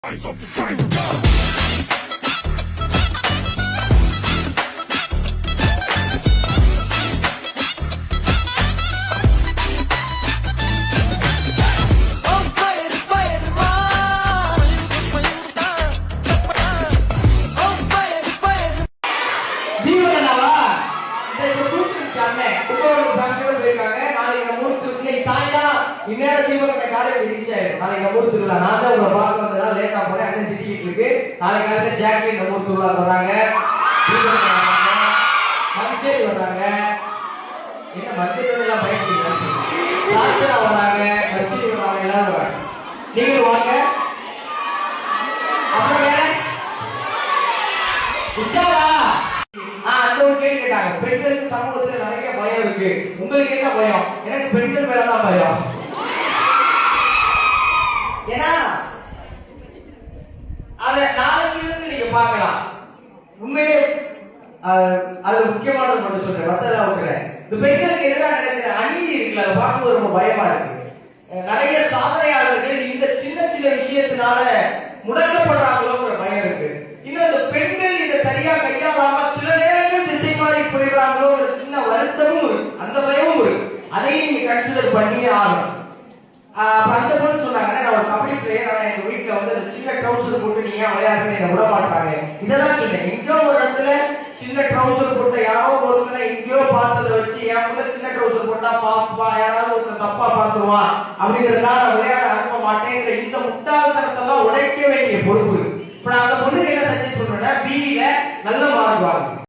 Eyes up, trying to go. இந்நேரம் தீபகத்தை காலையில் ரீச்சாயிரு. நாளைக்கு நம்ம ஊர் திருவிழா. நான் தான் உங்களை பார்க்க வந்ததால லேட்டா போறேன். அண்ணன் திட்டிக்கிட்டு இருக்கு. நாளைக்கு காலையில ஜாக்கெட் நம்ம ஊர் திருவிழா வர்றாங்க, மஞ்சள் வர்றாங்க. என்ன மஞ்சள் எல்லாம் பயன்படுத்தி சாஸ்திரா வர்றாங்க, கட்சி வர்றாங்க, எல்லாரும் வர்றாங்க. நீங்க வாங்க. அப்புறம் வேற உஷாரா அந்த ஒரு கேள்வி கேட்டாங்க. பெண்களுக்கு சமூகத்துல நிறைய பயம் இருக்கு. உங்களுக்கு என்ன பயம்? எனக்கு பெண்கள் மேலதான் பயம். ஏன்னா அதை நாளைக்கு நீங்க பார்க்கலாம். உண்மையே அது முக்கியமானது மட்டும் சொல்றேன், மத்ததெல்லாம் விட்டுறேன். இந்த பெண்களுக்கு எதிராக நடக்கிற அநீதி இருக்குல்ல, அதை பார்க்கும்போது ரொம்ப பயமா இருக்கு. நிறைய சாதனையாளர்கள் இந்த சின்ன சின்ன விஷயத்தினால முடக்கப்படுறாங்களோங்கிற பயம் இருக்கு. இன்னும் இந்த பெண்கள் இதை சரியா கையாளாம சில நேரங்கள் திசை மாறி போயிடுறாங்களோ ஒரு சின்ன வருத்தமும் இருக்கு, அந்த பயமும் இருக்கு. அதையும் நீங்க கன்சிடர் பண்ணியே ஆகணும். அந்த பொண்ணு சொன்னாங்க, நான் ஒரு கபடி பிளேயர், ஆனா எங்க வீட்டுல வந்து அந்த சின்ன ட்ரௌசர் போட்டு நீங்க ஏன் விளையாடுன்னு என்ன விட மாட்டாங்க. இதெல்லாம் சொன்னேன். எங்கேயோ ஒரு இடத்துல சின்ன ட்ரௌசர் போட்ட யாரோ ஒருத்தனை எங்கேயோ பார்த்ததை வச்சு என் கூட சின்ன ட்ரௌசர் போட்டா பாப்பா யாராவது ஒருத்தர் தப்பா பார்த்துருவான் அப்படிங்கிறதுனால நான் விளையாட அனுப்ப மாட்டேங்கிற இந்த முட்டாள்தனத்தெல்லாம் உடைக்க வேண்டிய பொறுப்பு. இப்ப நான் அந்த பொண்ணு என்ன சஜஸ்ட் பண்றேன்னா, பிஇல நல்ல மார்க் வாங்க.